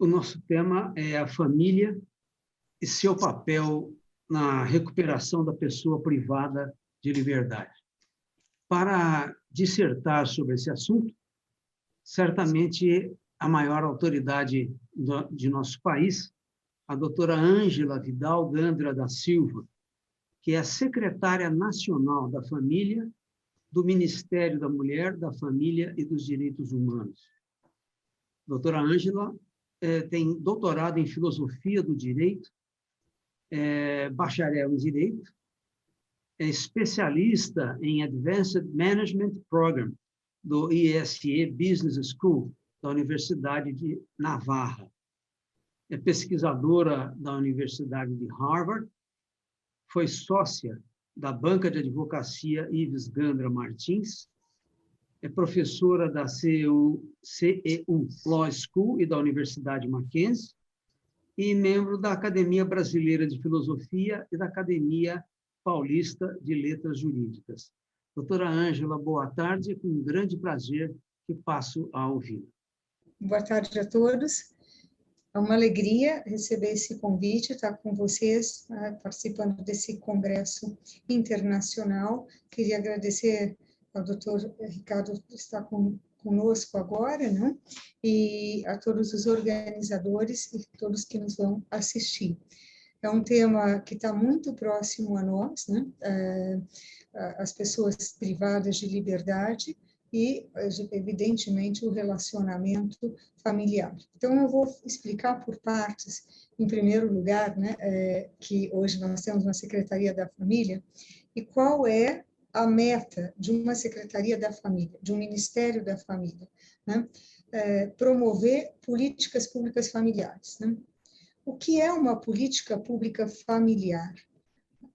O nosso tema é a família e seu papel na recuperação da pessoa privada de liberdade. Para dissertar sobre esse assunto, certamente a maior autoridade de nosso país, a doutora Ângela Vidal Gandra da Silva, que é a secretária nacional da Família do Ministério da Mulher, da Família e dos Direitos Humanos. Doutora Ângela tem doutorado em Filosofia do Direito, bacharel em Direito, é especialista em Advanced Management Program do ISE Business School, da Universidade de Navarra. É pesquisadora da Universidade de Harvard, foi sócia da banca de advocacia Ives Gandra Martins, é professora da CEU Law School e da Universidade Mackenzie, e membro da Academia Brasileira de Filosofia e da Academia Paulista de Letras Jurídicas. Doutora Ângela, boa tarde, com um grande prazer que passo a ouvi-la. Boa tarde a todos. É uma alegria receber esse convite, estar com vocês, participando desse congresso internacional. Queria agradecer ao doutor Ricardo por estar conosco agora, né? E a todos os organizadores e todos que nos vão assistir. É um tema que está muito próximo a nós, né? As pessoas privadas de liberdade e, evidentemente, o relacionamento familiar. Então, eu vou explicar por partes, em primeiro lugar, né, que hoje nós temos uma Secretaria da Família, e qual é a meta de uma Secretaria da Família, de um Ministério da Família, né? Promover políticas públicas familiares, né? O que é uma política pública familiar?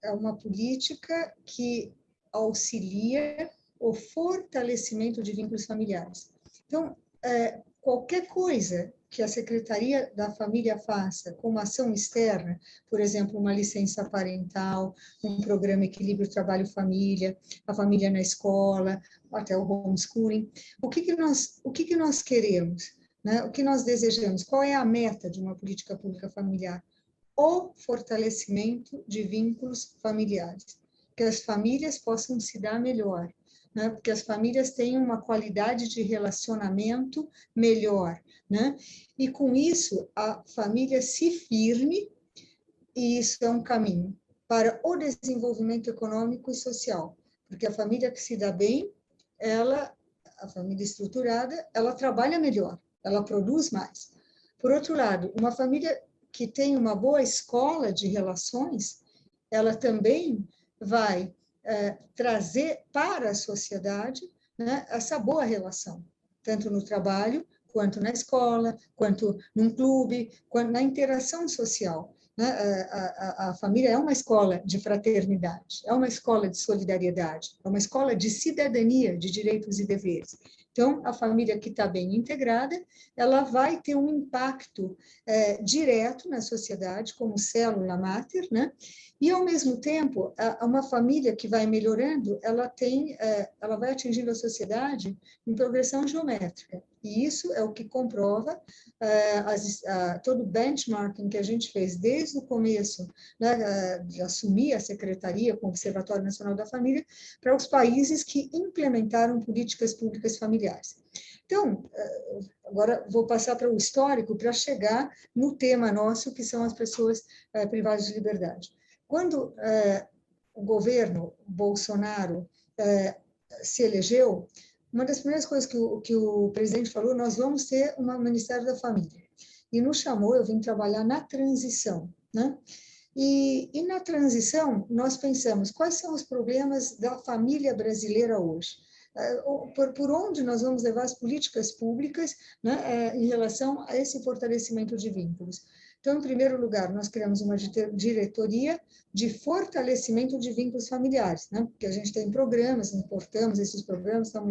É uma política que auxilia o fortalecimento de vínculos familiares. Então, qualquer coisa que a Secretaria da Família faça como ação externa, por exemplo, uma licença parental, um programa Equilíbrio Trabalho-Família, a família na escola, até o homeschooling, o que nós queremos? Né? O que nós desejamos? Qual é a meta de uma política pública familiar? O fortalecimento de vínculos familiares, que as famílias possam se dar melhor, né? Porque as famílias tenham uma qualidade de relacionamento melhor, né? E com isso a família se firme, e isso é um caminho para o desenvolvimento econômico e social, porque a família que se dá bem, a família estruturada, ela trabalha melhor, ela produz mais. Por outro lado, uma família que tem uma boa escola de relações, ela também vai trazer para a sociedade, né, essa boa relação, tanto no trabalho, quanto na escola, quanto num clube, quanto na interação social. Né? A família é uma escola de fraternidade, é uma escola de solidariedade, é uma escola de cidadania, de direitos e deveres. Então, a família que está bem integrada, ela vai ter um impacto direto na sociedade, como célula máter, né? E, ao mesmo tempo, uma família que vai melhorando, ela vai atingindo a sociedade em progressão geométrica. E isso é o que comprova todo o benchmarking que a gente fez desde o começo, né, de assumir a secretaria com o Observatório Nacional da Família, para os países que implementaram políticas públicas familiares. Então, agora vou passar para o histórico para chegar no tema nosso, que são as pessoas privadas de liberdade. Quando o governo Bolsonaro se elegeu, uma das primeiras coisas que o presidente falou, nós vamos ter um Ministério da Família. E nos chamou, eu vim trabalhar na transição, né? E na transição, nós pensamos, quais são os problemas da família brasileira hoje? Por onde nós vamos levar as políticas públicas, né, em relação a esse fortalecimento de vínculos? Então, em primeiro lugar, nós criamos uma diretoria de fortalecimento de vínculos familiares, né? Porque a gente tem programas, importamos esses programas, estamos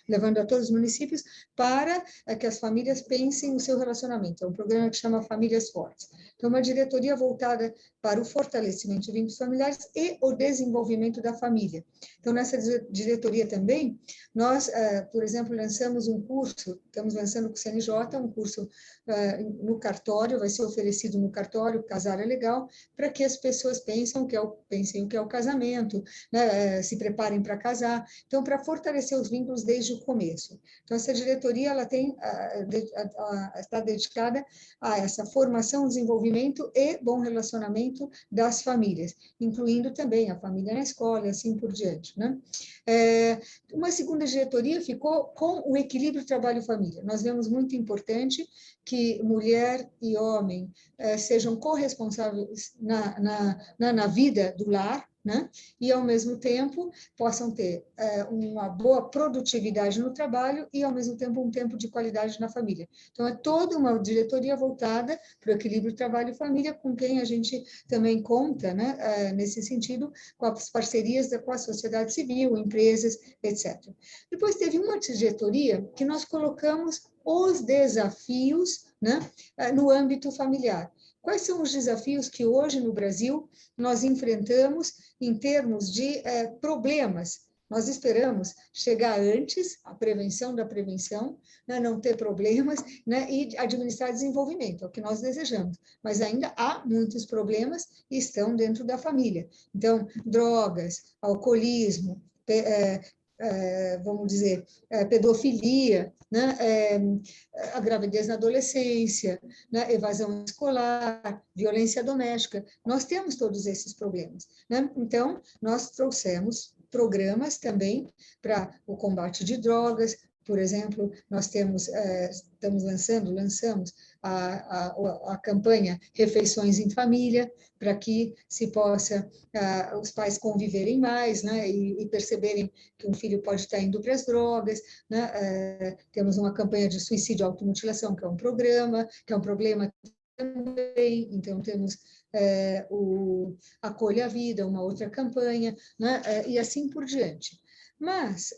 levando a todos os municípios para que as famílias pensem no seu relacionamento. É um programa que chama Famílias Fortes. Então, uma diretoria voltada para o fortalecimento de vínculos familiares e o desenvolvimento da família. Então, nessa diretoria também, nós, por exemplo, lançamos um curso, estamos lançando com o CNJ, um curso no cartório, vai ser oferecido no cartório, Casar é Legal, para que as pessoas pensem o que é o casamento, né, se preparem para casar. Então, para fortalecer os vínculos desde o começo. Então, essa diretoria ela está dedicada a essa formação, desenvolvimento e bom relacionamento das famílias, incluindo também a família na escola e assim por diante, né? Uma segunda diretoria ficou com o equilíbrio trabalho-família. Nós vemos muito importante que mulher e homem sejam corresponsáveis na vida do lar, né? E, ao mesmo tempo, possam ter uma boa produtividade no trabalho e, ao mesmo tempo, um tempo de qualidade na família. Então, é toda uma diretoria voltada para o equilíbrio trabalho-família, com quem a gente também conta, né, nesse sentido, com as parcerias com a sociedade civil, empresas, etc. Depois teve uma diretoria que nós colocamos os desafios, né, no âmbito familiar. Quais são os desafios que hoje no Brasil nós enfrentamos em termos de problemas? Nós esperamos chegar antes, a prevenção da prevenção, né, não ter problemas, né, e administrar desenvolvimento, é o que nós desejamos. Mas ainda há muitos problemas e estão dentro da família. Então, drogas, alcoolismo, vamos dizer, pedofilia, né, a gravidez na adolescência, né, evasão escolar, violência doméstica. Nós temos todos esses problemas, né? Então, nós trouxemos programas também para o combate de drogas. Por exemplo, nós lançamos a campanha Refeições em Família, para que se possa os pais conviverem mais, né, e perceberem que um filho pode estar indo para as drogas, né? Temos uma campanha de suicídio e automutilação, que é um problema também, então temos o Acolha a Vida, uma outra campanha, né, e assim por diante. Mas,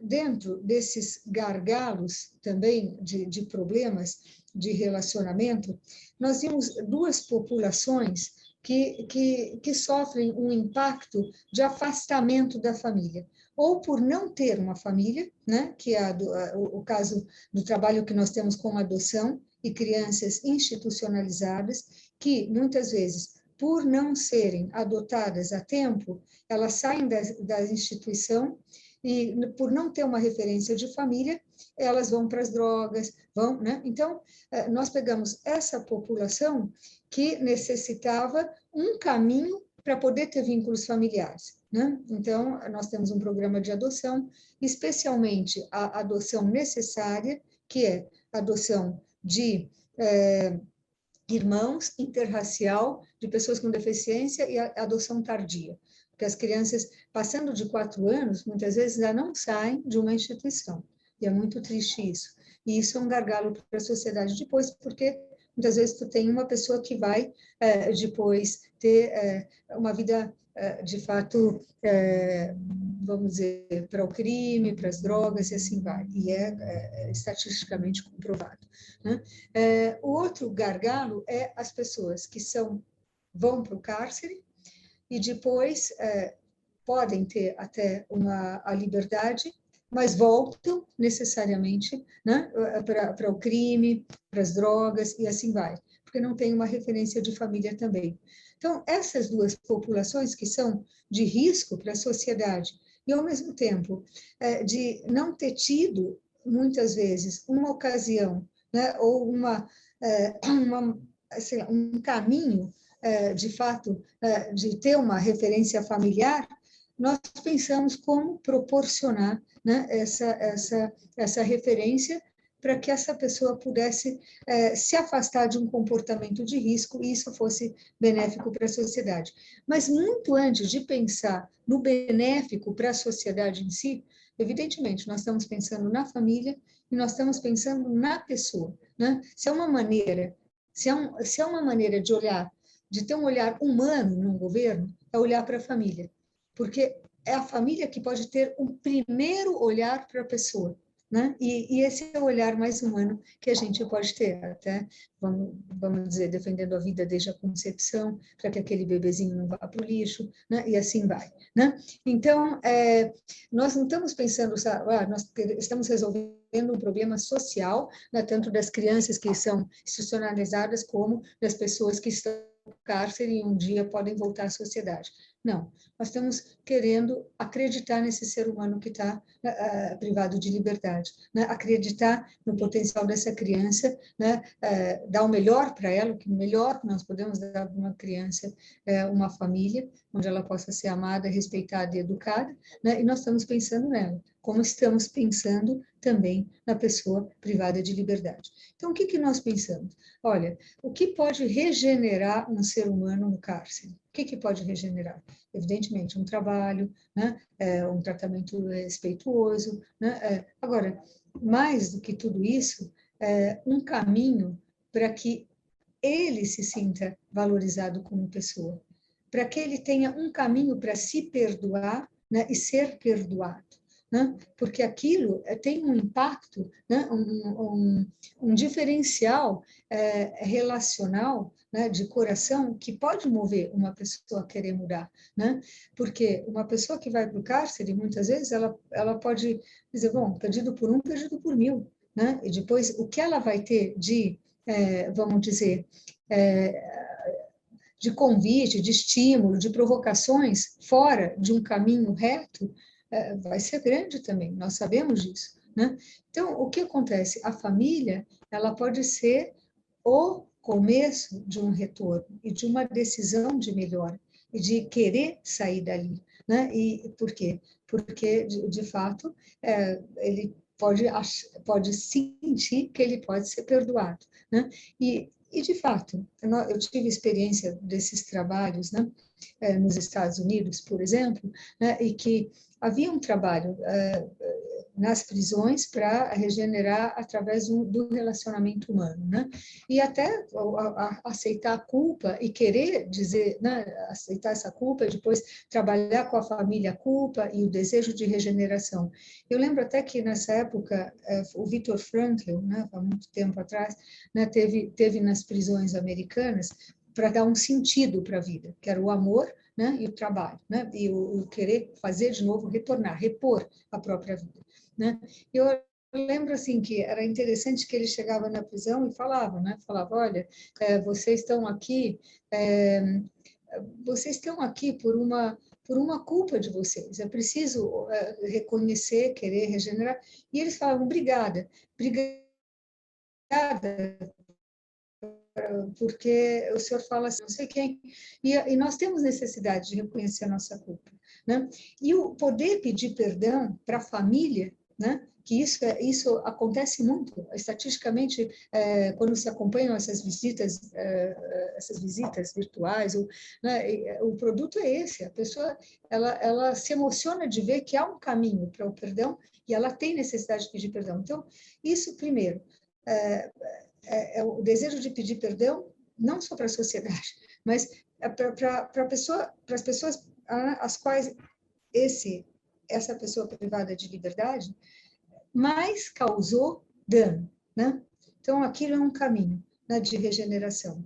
dentro desses gargalos também de problemas de relacionamento, nós vimos duas populações que sofrem um impacto de afastamento da família, ou por não ter uma família, né, que é o caso do trabalho que nós temos com adoção e crianças institucionalizadas, que muitas vezes, por não serem adotadas a tempo, elas saem da instituição e, por não ter uma referência de família, elas vão para as drogas, né? Então, nós pegamos essa população que necessitava um caminho para poder ter vínculos familiares, né? Então, nós temos um programa de adoção, especialmente a adoção necessária, que é a adoção de irmãos, interracial, de pessoas com deficiência e a adoção tardia. Porque as crianças, passando de 4 anos, muitas vezes já não saem de uma instituição. E é muito triste isso. E isso é um gargalo para a sociedade depois, porque muitas vezes tu tem uma pessoa que vai depois ter uma vida, de fato, vamos dizer, para o crime, para as drogas e assim vai. E é estatisticamente comprovado, né? O outro gargalo é as pessoas que vão para o cárcere e depois podem ter até a liberdade, mas voltam necessariamente, né, para o crime, para as drogas e assim vai, porque não tem uma referência de família também. Então, essas duas populações que são de risco para a sociedade e, ao mesmo tempo, de não ter tido, muitas vezes, uma ocasião, né, ou sei lá, um caminho, de fato, de ter uma referência familiar, nós pensamos como proporcionar, né, essa referência para que essa pessoa pudesse se afastar de um comportamento de risco e isso fosse benéfico para a sociedade. Mas muito antes de pensar no benéfico para a sociedade em si, evidentemente, nós estamos pensando na família e nós estamos pensando na pessoa, né? Se é uma maneira Se é uma maneira de olhar, de ter um olhar humano num governo, é olhar para a família. Porque é a família que pode ter um primeiro olhar para a pessoa, né? E esse é o olhar mais humano que a gente pode ter, até, vamos dizer, defendendo a vida desde a concepção, para que aquele bebezinho não vá para o lixo, né? E assim vai, né? Então, nós não estamos pensando, nós estamos resolvendo um problema social, né? Tanto das crianças que são institucionalizadas, como das pessoas que estão no cárcere e um dia podem voltar à sociedade. Não, nós estamos querendo acreditar nesse ser humano que está privado de liberdade, né? Acreditar no potencial dessa criança, né? Dar o melhor para ela, o que melhor que nós podemos dar para uma criança é uma família, onde ela possa ser amada, respeitada e educada, né? E nós estamos pensando nela, como estamos pensando também na pessoa privada de liberdade. Então, o que nós pensamos? Olha, o que pode regenerar um ser humano no cárcere? O que pode regenerar? Evidentemente, um trabalho, né? Um tratamento respeituoso, né? Agora, mais do que tudo isso, um caminho para que ele se sinta valorizado como pessoa, para que ele tenha um caminho para se perdoar, né? E ser perdoado. Né? Porque aquilo tem um impacto, né? Um diferencial relacional, né? De coração, que pode mover uma pessoa a querer mudar. Né? Porque uma pessoa que vai para o cárcere, muitas vezes, ela pode dizer, bom, perdido por um, perdido por mil. Né? E depois, o que ela vai ter de, vamos dizer, de convite, de estímulo, de provocações fora de um caminho reto, vai ser grande também, nós sabemos disso. Né? Então, o que acontece? A família, ela pode ser o começo de um retorno e de uma decisão de melhora e de querer sair dali. Né? E por quê? Porque, de fato, ele pode sentir que ele pode ser perdoado. Né? E, de fato, eu tive experiência desses trabalhos, né, nos Estados Unidos, por exemplo, né, e que havia um trabalho nas prisões para regenerar através do relacionamento humano, né? E até aceitar a culpa e querer dizer, né, aceitar essa culpa e depois trabalhar com a família a culpa e o desejo de regeneração. Eu lembro até que nessa época o Viktor Frankl, né, há muito tempo atrás, né, teve nas prisões americanas para dar um sentido para a vida, que era o amor, né, e o trabalho, né, e o querer fazer de novo, retornar, repor a própria vida. Né? Eu lembro assim que era interessante que ele chegava na prisão e falava, né? Falava, olha, vocês estão aqui por uma culpa de vocês. É preciso reconhecer, querer regenerar. E eles falavam, obrigada, porque o senhor fala assim, não sei quem, e nós temos necessidade de reconhecer a nossa culpa. Né? E o poder pedir perdão para a família, né? Que isso acontece muito, estatisticamente, quando se acompanham essas visitas virtuais, né, o produto é esse, a pessoa ela se emociona de ver que há um caminho para o perdão e ela tem necessidade de pedir perdão. Então, isso primeiro, é o desejo de pedir perdão, não só para a sociedade, mas para as pessoas às quais essa pessoa privada de liberdade mais causou dano. Né? Então, aquilo é um caminho, né, de regeneração.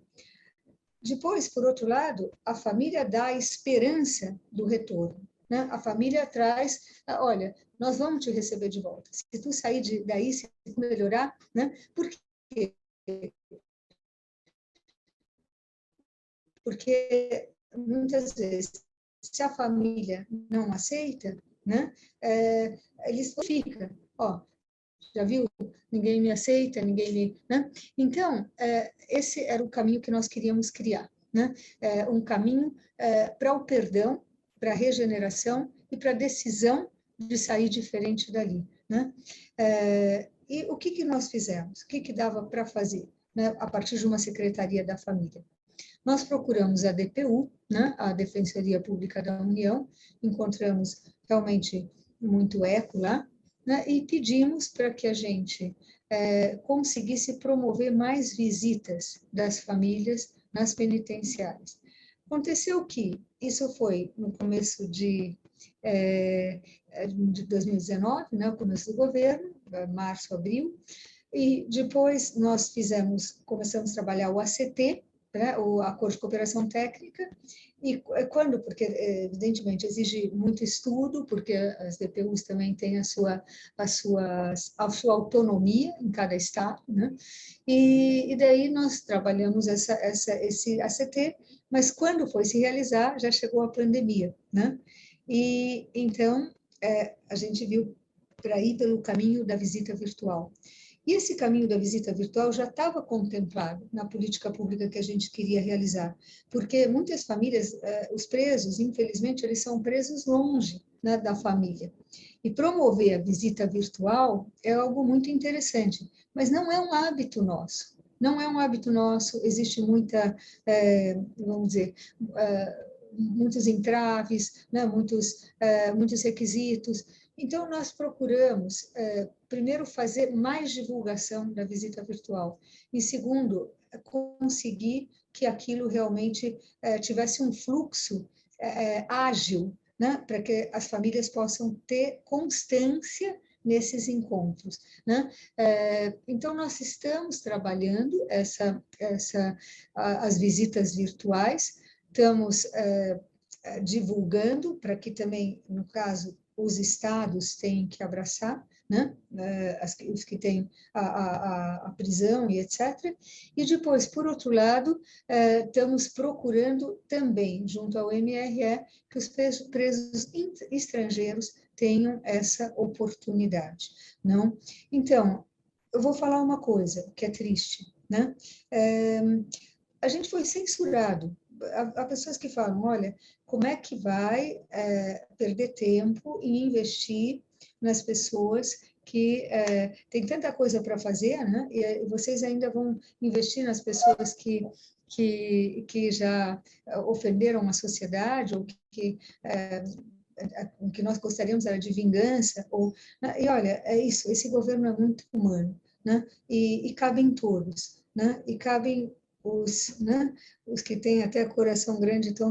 Depois, por outro lado, a família dá a esperança do retorno. Né? A família traz, olha, nós vamos te receber de volta. Se tu sair daí, se tu melhorar, né? Por quê? Porque muitas vezes, se a família não aceita, né, eles ficam, ó, já viu? Ninguém me aceita, ninguém me... Né? Então, esse era o caminho que nós queríamos criar, né? Um caminho para o perdão, para a regeneração e para a decisão de sair diferente dali, né? E o que nós fizemos? O que dava para fazer, né, a partir de uma secretaria da família? Nós procuramos a DPU, né, a Defensoria Pública da União, encontramos realmente muito eco lá, né, e pedimos para que a gente conseguisse promover mais visitas das famílias nas penitenciárias. Aconteceu que isso foi no começo de 2019, né, o começo do governo, março, abril, e depois nós começamos a trabalhar o ACT, né, o Acordo de Cooperação Técnica, e quando, porque evidentemente exige muito estudo, porque as DPUs também têm a sua autonomia em cada estado, né? E daí nós trabalhamos esse ACT, mas quando foi se realizar, já chegou a pandemia, né? E então a gente viu para ir pelo caminho da visita virtual. E esse caminho da visita virtual já estava contemplado na política pública que a gente queria realizar, porque muitas famílias, os presos, infelizmente, eles são presos longe, né, da família. E promover a visita virtual é algo muito interessante, mas não é um hábito nosso. Não é um hábito nosso, existe vamos dizer, muitos entraves, né, muitos requisitos. Então, nós procuramos, primeiro, fazer mais divulgação da visita virtual, e segundo, conseguir que aquilo realmente tivesse um fluxo ágil, né, para que as famílias possam ter constância nesses encontros, né? Então, nós estamos trabalhando as visitas virtuais, estamos divulgando para que também, no caso, os estados têm que abraçar, né? Os que têm a prisão e etc. E depois, por outro lado, estamos procurando também, junto ao MRE, que os presos estrangeiros tenham essa oportunidade, não? Então, eu vou falar uma coisa que é triste, né? A gente foi censurado. Há pessoas que falam, olha, como é que vai perder tempo e investir nas pessoas que tem tanta coisa para fazer, né? E vocês ainda vão investir nas pessoas que já ofenderam a sociedade, ou que o que nós gostaríamos era de vingança, e olha, é isso, esse governo é muito humano, né? E cabe em todos, né? E cabem né, os que têm até coração grande estão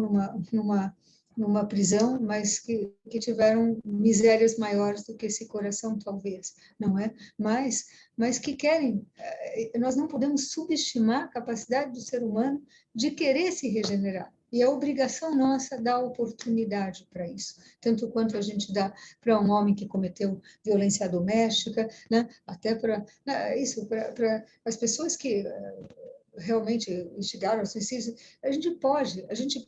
numa prisão, mas que tiveram misérias maiores do que esse coração, talvez, não é? Mas que querem, nós não podemos subestimar a capacidade do ser humano de querer se regenerar. E é obrigação nossa dar oportunidade para isso, tanto quanto a gente dá para um homem que cometeu violência doméstica, né? Até para as pessoas que realmente instigaram ao suicídio, a gente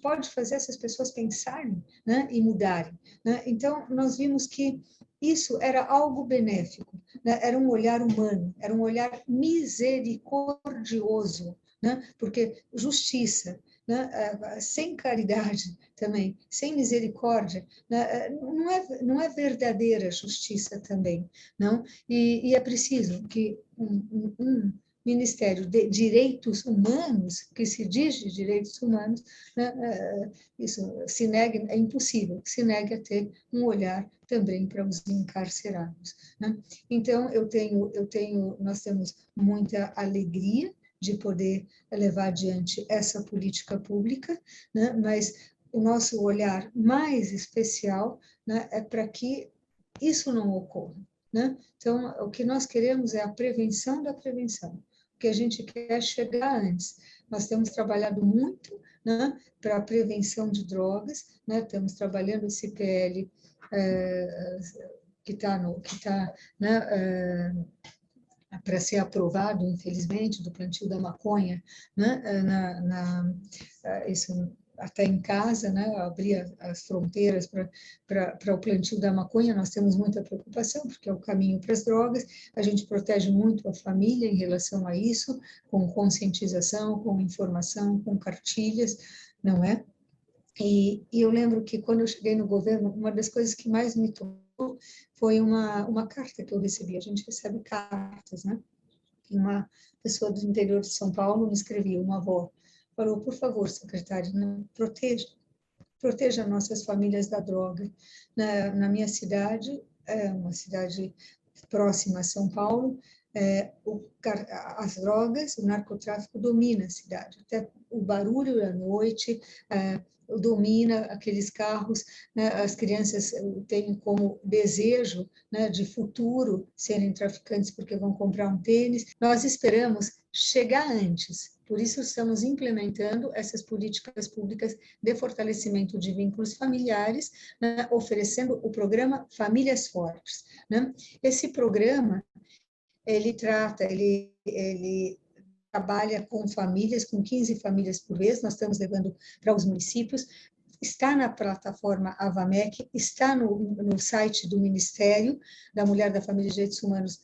pode fazer essas pessoas pensarem, né, e mudarem, né? Então, nós vimos que isso era algo benéfico, né? Era um olhar humano, era um olhar misericordioso, né? Porque justiça, né, sem caridade também, sem misericórdia, né, não é verdadeira justiça também, não? E é preciso que um Ministério de Direitos Humanos, que se diz de direitos humanos, né, isso se negue, é impossível que se negue a ter um olhar também para os encarcerados, né? Então, nós temos muita alegria de poder levar adiante essa política pública, né, mas o nosso olhar mais especial, né, é para que isso não ocorra, né? Então, o que nós queremos é a prevenção da prevenção, que a gente quer chegar antes. Nós temos trabalhado muito, né, para a prevenção de drogas, né, estamos trabalhando esse PL que está né, para ser aprovado, infelizmente, do plantio da maconha, né, isso até em casa, né, abrir as fronteiras para o plantio da maconha. Nós temos muita preocupação, porque é o caminho para as drogas. A gente protege muito a família em relação a isso, com conscientização, com informação, com cartilhas, não é? E eu lembro que quando eu cheguei no governo, uma das coisas que mais me tocou foi uma carta que eu recebi. A gente recebe cartas, né? Uma pessoa do interior de São Paulo me escrevia, uma avó, falou, por favor, secretária, proteja nossas famílias da droga. Na minha cidade, uma cidade próxima a São Paulo, as drogas, o narcotráfico domina a cidade. Até o barulho da noite domina aqueles carros, né? As crianças têm como desejo, né, de futuro serem traficantes porque vão comprar um tênis. Nós esperamos chegar antes. Por isso, estamos implementando essas políticas públicas de fortalecimento de vínculos familiares, né, oferecendo o programa Famílias Fortes, né? Esse programa, ele trabalha com famílias, com 15 famílias por vez, nós estamos levando para os municípios, está na plataforma Avamec, está no site do Ministério da Mulher, da Família e Direitos Humanos,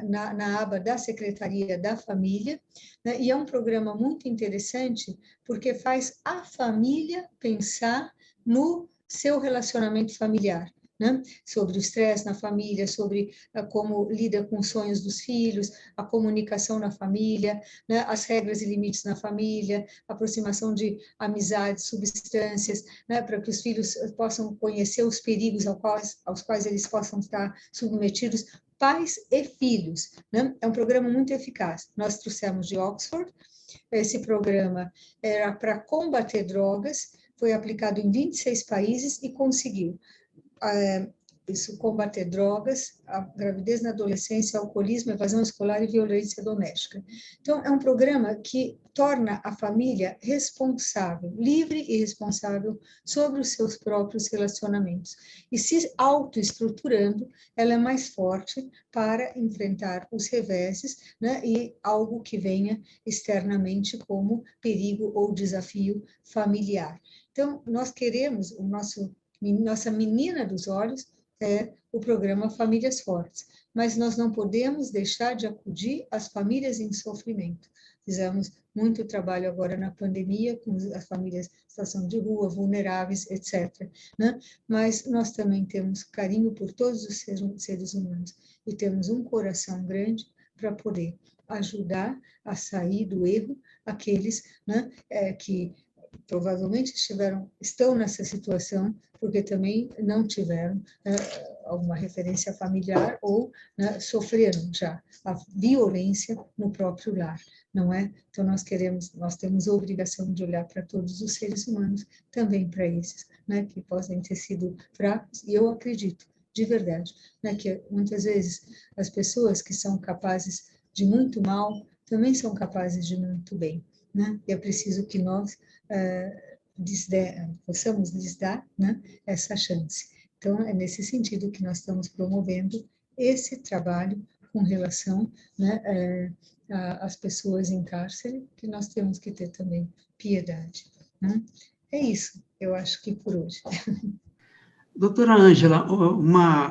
na aba da Secretaria da Família, né? E é um programa muito interessante, porque faz a família pensar no seu relacionamento familiar, né? Sobre o estresse na família, sobre como lida com os sonhos dos filhos, a comunicação na família, né? As regras e limites na família, a aproximação de amizades, substâncias, né? Para que os filhos possam conhecer os perigos aos quais eles possam estar submetidos, pais e filhos, né? É um programa muito eficaz. Nós trouxemos de Oxford, esse programa era para combater drogas, foi aplicado em 26 países e conseguiu isso, combater drogas, a gravidez na adolescência, alcoolismo, evasão escolar e violência doméstica. Então, é um programa que torna a família responsável, livre e responsável sobre os seus próprios relacionamentos. E se autoestruturando, ela é mais forte para enfrentar os reveses, né, e algo que venha externamente como perigo ou desafio familiar. Então, nós queremos, nossa menina dos olhos é o programa Famílias Fortes, mas nós não podemos deixar de acudir às famílias em sofrimento. Fizemos muito trabalho agora na pandemia com as famílias em situação de rua, vulneráveis, etc., né? Mas nós também temos carinho por todos os seres humanos e temos um coração grande para poder ajudar a sair do erro aqueles, né, que provavelmente estão nessa situação porque também não tiveram alguma referência familiar ou, né, sofreram já a violência no próprio lar, não é? Então nós temos a obrigação de olhar para todos os seres humanos, também para esses, né, que podem ter sido fracos, e eu acredito, de verdade, né, que muitas vezes as pessoas que são capazes de muito mal também são capazes de muito bem, né? E é preciso que nós possamos lhes dar, né, essa chance. Então, é nesse sentido que nós estamos promovendo esse trabalho com relação, né, às pessoas em cárcere, que nós temos que ter também piedade, né? É isso, eu acho que por hoje. Doutora Ângela, uma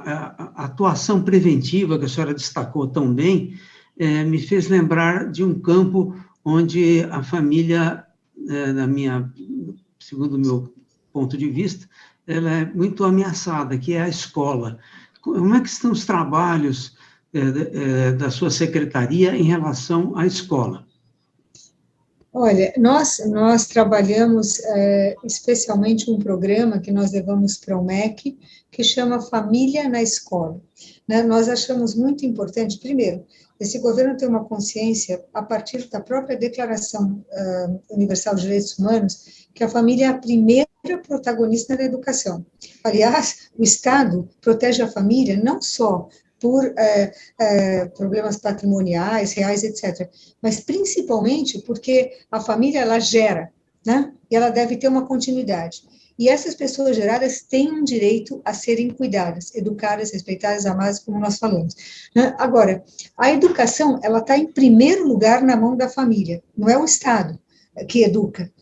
atuação preventiva que a senhora destacou tão bem, me fez lembrar de um campo onde a família, segundo o meu ponto de vista, ela é muito ameaçada, que é a escola. Como é que estão os trabalhos da sua secretaria em relação à escola? Olha, nós trabalhamos especialmente um programa que nós levamos para o MEC, que chama Família na Escola, né? Nós achamos muito importante, primeiro, esse governo tem uma consciência, a partir da própria Declaração Universal de Direitos Humanos, que a família é a primeira protagonista da educação. Aliás, o Estado protege a família não só por problemas patrimoniais, reais, etc., mas principalmente porque a família, ela gera, né? E ela deve ter uma continuidade. E essas pessoas geradas têm um direito a serem cuidadas, educadas, respeitadas, amadas, como nós falamos, né? Agora, a educação, ela está em primeiro lugar na mão da família, não é o Estado que educa.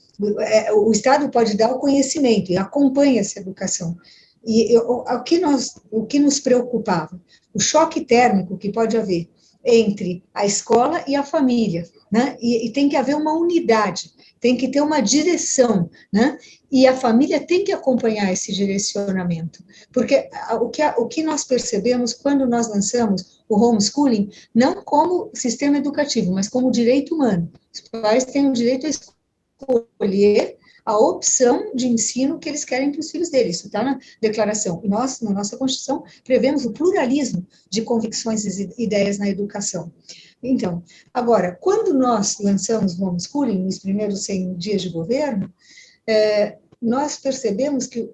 O Estado pode dar o conhecimento e acompanha essa educação. E o que nos preocupava? O choque térmico que pode haver entre a escola e a família, né? E tem que haver uma unidade, tem que ter uma direção, né? E a família tem que acompanhar esse direcionamento, porque o que nós percebemos quando nós lançamos o homeschooling, não como sistema educativo, mas como direito humano. Os pais têm o direito a escolher a opção de ensino que eles querem para os filhos deles. Isso está na declaração. E nós, na nossa Constituição, prevemos o pluralismo de convicções e ideias na educação. Então, agora, quando nós lançamos o homeschooling, nos primeiros 100 dias de governo, nós percebemos que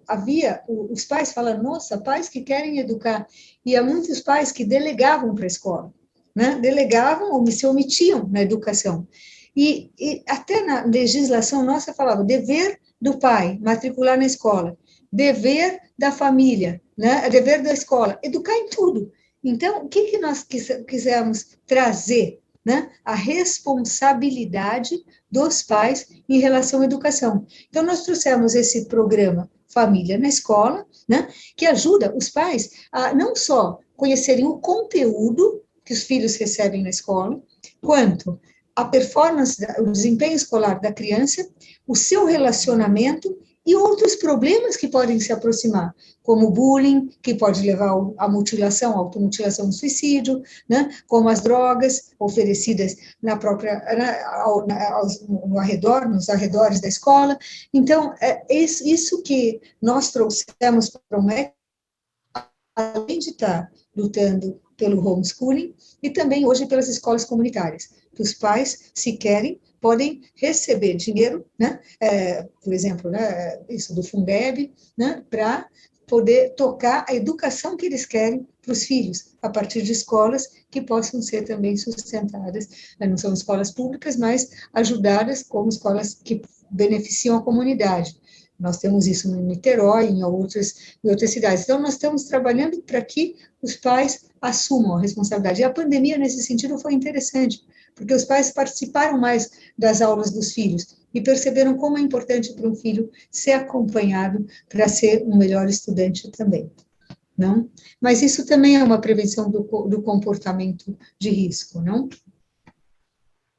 os pais falam, nossa, pais que querem educar, e há muitos pais que delegavam para a escola, né? Delegavam ou se omitiam na educação. E até na legislação nossa falava, dever do pai, matricular na escola, dever da família, né? Dever da escola, educar em tudo. Então, o que nós quisemos trazer? Né? A responsabilidade dos pais em relação à educação. Então, nós trouxemos esse programa Família na Escola, né? Que ajuda os pais a não só conhecerem o conteúdo que os filhos recebem na escola, quanto a performance, o desempenho escolar da criança, o seu relacionamento e outros problemas que podem se aproximar, como o bullying, que pode levar à mutilação, automutilação, suicídio, né? Como as drogas oferecidas na própria, no arredor, nos arredores da escola. Então, isso que nós trouxemos para o MEC, além de estar lutando pelo homeschooling, e também hoje pelas escolas comunitárias, que os pais, se querem, podem receber dinheiro, né? Por exemplo, né? Isso do Fundeb, né? Para poder tocar a educação que eles querem para os filhos, a partir de escolas que possam ser também sustentadas, não são escolas públicas, mas ajudadas como escolas que beneficiam a comunidade. Nós temos isso em Niterói, em outras cidades. Então, nós estamos trabalhando para que os pais assumam a responsabilidade. E a pandemia, nesse sentido, foi interessante, porque os pais participaram mais das aulas dos filhos e perceberam como é importante para um filho ser acompanhado para ser um melhor estudante também. Não? Mas isso também é uma prevenção do comportamento de risco, não?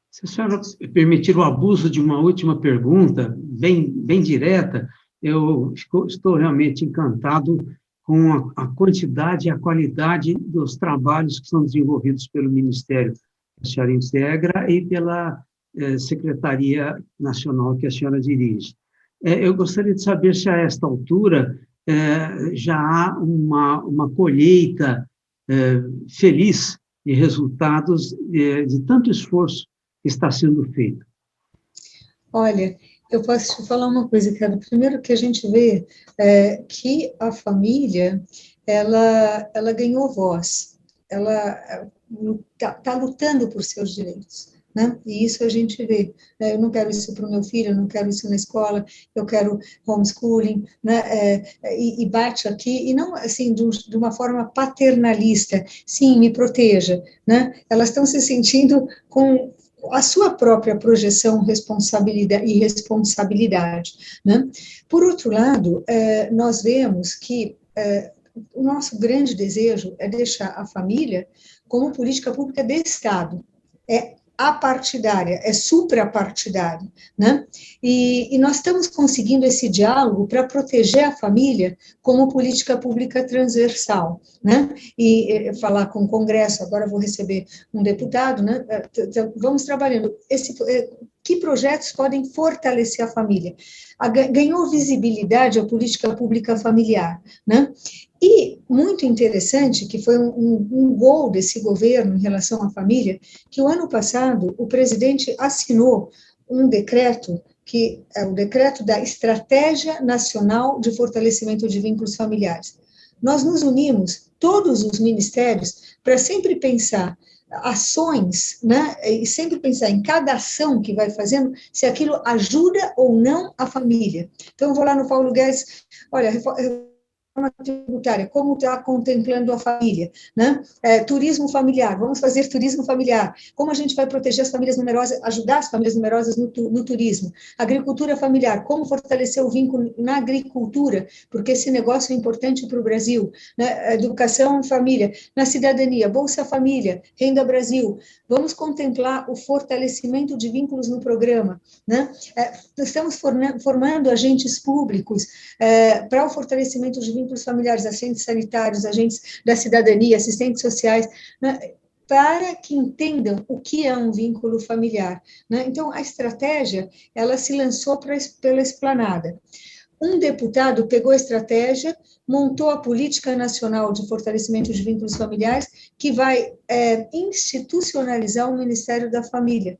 Se a senhora permitir o abuso de uma última pergunta, bem direta, eu estou realmente encantado com a quantidade e a qualidade dos trabalhos que são desenvolvidos pelo Ministério que a senhora integra e pela Secretaria Nacional que a senhora dirige. Eu gostaria de saber se, a esta altura, já há uma colheita feliz de resultados de tanto esforço que está sendo feito. Olha, eu posso te falar uma coisa, cara. Primeiro que a gente vê que a família, ela ganhou voz, ela está lutando por seus direitos, né? E isso a gente vê. Eu não quero isso para o meu filho, eu não quero isso na escola, eu quero homeschooling, né? E bate aqui, e não assim de uma forma paternalista, sim, me proteja, né? Elas estão se sentindo com a sua própria projeção e responsabilidade, né? Por outro lado, nós vemos que o nosso grande desejo é deixar a família como política pública de Estado, apartidária, suprapartidária, né? E nós estamos conseguindo esse diálogo para proteger a família como política pública transversal, né? E falar com o Congresso, agora vou receber um deputado, né? Vamos trabalhando. Que projetos podem fortalecer a família? Ganhou visibilidade a política pública familiar, né? E muito interessante, que foi um gol desse governo em relação à família, que o ano passado o presidente assinou um decreto, que é o decreto da Estratégia Nacional de Fortalecimento de Vínculos Familiares. Nós nos unimos, todos os ministérios, para sempre pensar ações, né, e sempre pensar em cada ação que vai fazendo, se aquilo ajuda ou não a família. Então, eu vou lá no Paulo Guedes, olha, tributária, como está contemplando a família, né? Turismo familiar, vamos fazer turismo familiar, como a gente vai proteger as famílias numerosas, ajudar as famílias numerosas no turismo, agricultura familiar, como fortalecer o vínculo na agricultura, porque esse negócio é importante para o Brasil, né? Educação e família, na cidadania, Bolsa Família, Renda Brasil, vamos contemplar o fortalecimento de vínculos no programa, né? Estamos formando agentes públicos para o fortalecimento de vínculos familiares, agentes sanitários, agentes da cidadania, assistentes sociais, né? para que entendam o que é um vínculo familiar, né? Então, a estratégia, ela se lançou pela esplanada. Um deputado pegou a estratégia, montou a Política Nacional de Fortalecimento de Vínculos Familiares, que vai institucionalizar o Ministério da Família,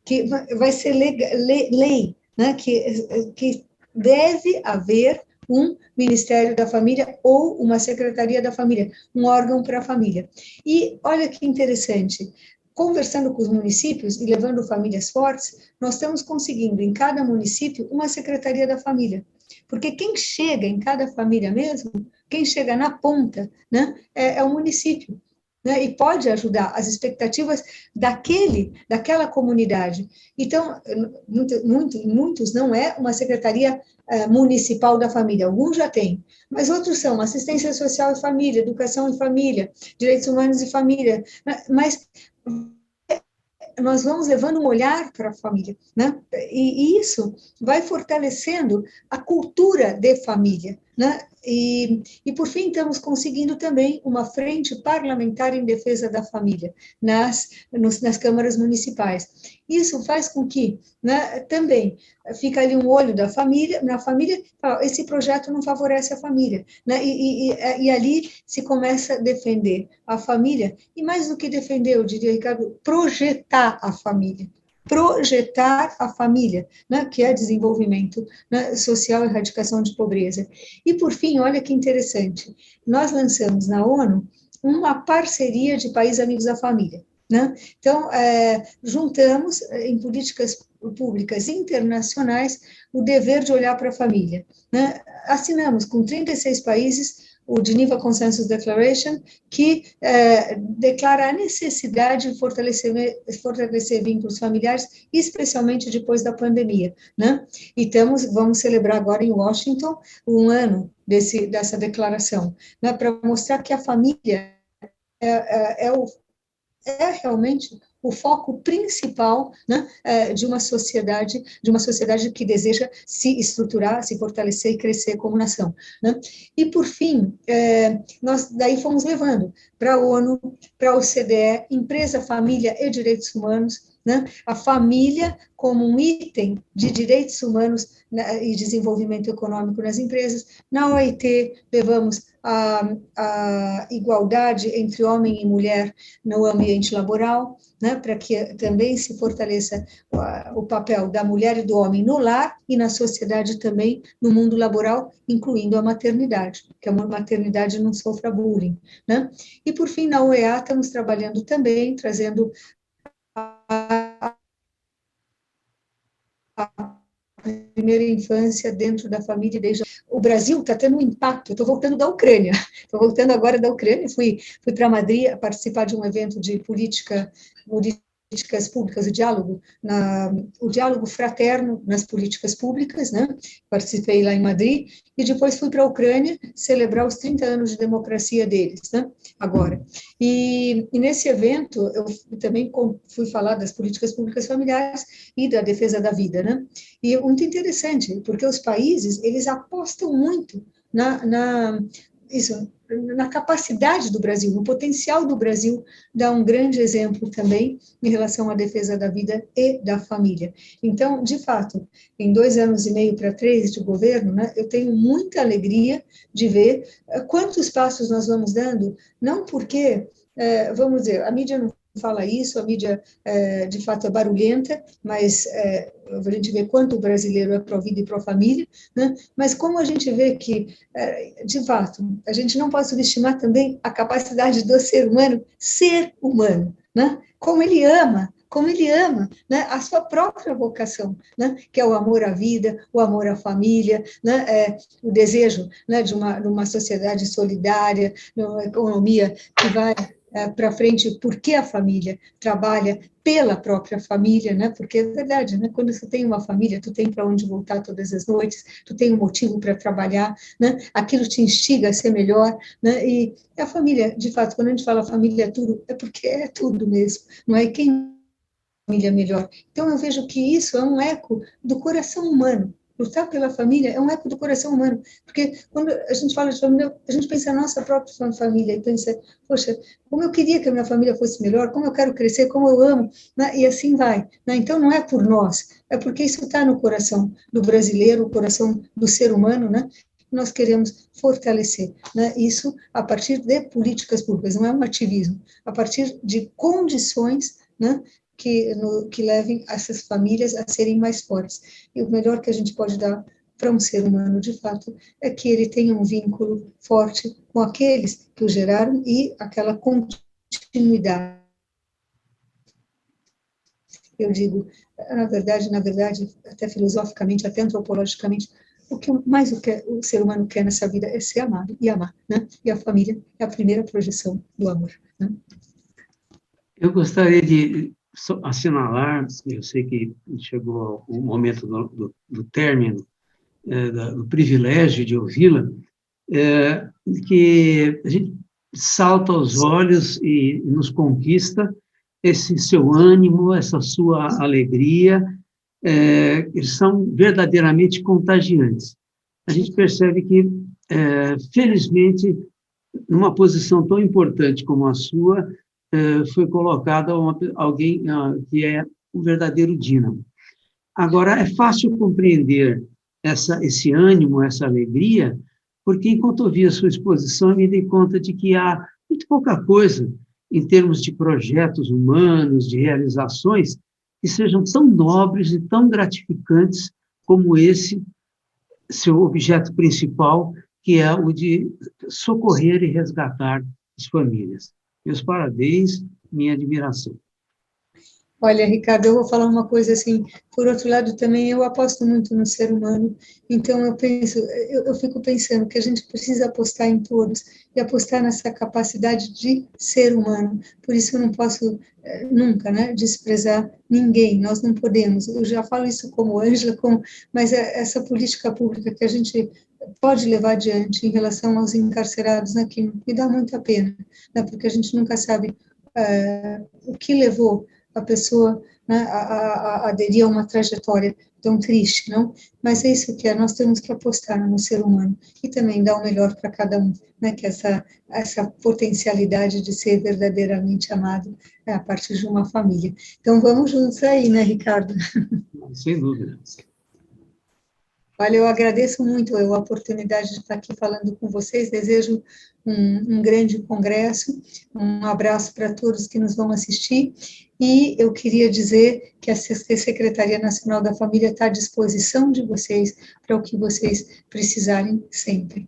que vai ser lei, né? Que deve haver um Ministério da Família ou uma Secretaria da Família, um órgão para a família. E olha que interessante, conversando com os municípios e levando famílias fortes, nós estamos conseguindo em cada município uma Secretaria da Família. Porque quem chega em cada família mesmo, quem chega na ponta, né, é o município. Né, e pode ajudar as expectativas daquela comunidade. Então, muitos não é uma secretaria municipal da família, alguns já têm, mas outros são assistência social e família, educação e família, direitos humanos e família, mas nós vamos levando um olhar para a família, né? E isso vai fortalecendo a cultura de família, né? E, por fim, estamos conseguindo também uma frente parlamentar em defesa da família nas câmaras municipais. Isso faz com que, né, também fica ali um olho da família, na família, esse projeto não favorece a família, né? E ali se começa a defender a família, e mais do que defender, eu diria, Ricardo, projetar a família. Projetar a família, né, que é desenvolvimento, né, social e erradicação de pobreza. E, por fim, olha que interessante, nós lançamos na ONU uma parceria de países amigos da família. Né? Então, juntamos em políticas públicas internacionais o dever de olhar para a família. Né? Assinamos com 36 países o Geneva Consensus Declaration, que declara a necessidade de fortalecer vínculos familiares, especialmente depois da pandemia. Né? E vamos celebrar agora em Washington um ano dessa declaração, né? Para mostrar que a família é realmente o foco principal, né, de uma sociedade que deseja se estruturar, se fortalecer e crescer como nação. Né? E, por fim, nós daí fomos levando para a ONU, para a OCDE, empresa, família e direitos humanos, né? A família como um item de direitos humanos, né, e desenvolvimento econômico nas empresas. Na OIT, levamos a igualdade entre homem e mulher no ambiente laboral, né, para que também se fortaleça o papel da mulher e do homem no lar e na sociedade também, no mundo laboral, incluindo a maternidade, que a maternidade não sofra bullying. Né? E, por fim, na UEA, estamos trabalhando também, trazendo primeira infância dentro da família. Desde o Brasil está tendo um impacto. Estou voltando da Ucrânia, estou voltando agora da Ucrânia. Fui para Madrid participar de um evento de políticas públicas, o diálogo fraterno nas políticas públicas, né? Participei lá em Madrid, e depois fui para a Ucrânia celebrar os 30 anos de democracia deles, né? Agora. E nesse evento, eu também fui falar das políticas públicas familiares e da defesa da vida, né? E é muito interessante, porque os países, eles apostam muito na capacidade do Brasil, no potencial do Brasil, dá um grande exemplo também em relação à defesa da vida e da família. Então, de fato, em 2 anos e meio para 3 de governo, né, eu tenho muita alegria de ver quantos passos nós vamos dando, não porque, vamos dizer, a mídia não fala isso, a mídia, de fato, é barulhenta, mas a gente vê quanto o brasileiro é pró-vida e pró-família, né? Mas como a gente vê que, de fato, a gente não pode subestimar também a capacidade do ser humano, né? Como ele ama, né, a sua própria vocação, né, que é o amor à vida, o amor à família, né, o desejo, né, de uma sociedade solidária, de uma economia que vai para frente, porque a família trabalha pela própria família, né? Porque é verdade, né? Quando você tem uma família, tu tem para onde voltar todas as noites, tu tem um motivo para trabalhar, né? Aquilo te instiga a ser melhor, né? E a família, de fato, quando a gente fala família é tudo, é porque é tudo mesmo, não é quem família melhor. Então eu vejo que isso é um eco do coração humano, Lutar pela família é um eco do coração humano, porque quando a gente fala de família, a gente pensa na nossa própria família e pensa, poxa, como eu queria que a minha família fosse melhor, como eu quero crescer, como eu amo, né? E assim vai, né? Então, não é por nós, é porque isso está no coração do brasileiro, o coração do ser humano, né? Nós queremos fortalecer, né? Isso a partir de políticas públicas, não é um ativismo, a partir de condições, né? Que levem essas famílias a serem mais fortes. E o melhor que a gente pode dar para um ser humano, de fato, é que ele tenha um vínculo forte com aqueles que o geraram e aquela continuidade. Eu digo, na verdade, até filosoficamente, até antropologicamente, o que mais o ser humano quer nessa vida é ser amado e amar, né? E a família é a primeira projeção do amor, né? Eu gostaria de assinalar, eu sei que chegou o momento do término, do privilégio de ouvi-la, que a gente salta aos olhos e nos conquista esse seu ânimo, essa sua alegria, eles são verdadeiramente contagiantes. A gente percebe que, felizmente, numa posição tão importante como a sua, foi colocada alguém que é um verdadeiro dínamo. Agora, é fácil compreender esse ânimo, essa alegria, porque enquanto eu vi a sua exposição, eu me dei conta de que há muito pouca coisa em termos de projetos humanos, de realizações, que sejam tão nobres e tão gratificantes como esse seu objeto principal, que é o de socorrer e resgatar as famílias. Meus parabéns, minha admiração. Olha, Ricardo, eu vou falar uma coisa assim, por outro lado também eu aposto muito no ser humano, então eu fico pensando que a gente precisa apostar em todos e apostar nessa capacidade de ser humano, por isso eu não posso nunca, né, desprezar ninguém, nós não podemos, eu já falo isso como Ângela, mas essa política pública que a gente pode levar adiante em relação aos encarcerados, né, que me dá muita pena, né, porque a gente nunca sabe o que levou a pessoa, né, a aderir a uma trajetória tão triste, não? Mas é isso que é, nós temos que apostar no ser humano e também dar o melhor para cada um, né? Que essa potencialidade de ser verdadeiramente amado a partir de uma família. Então vamos juntos aí, né, Ricardo? Sem dúvida. Olha, eu agradeço muito a oportunidade de estar aqui falando com vocês, desejo um grande congresso, um abraço para todos que nos vão assistir, e eu queria dizer que a Secretaria Nacional da Família está à disposição de vocês para o que vocês precisarem sempre.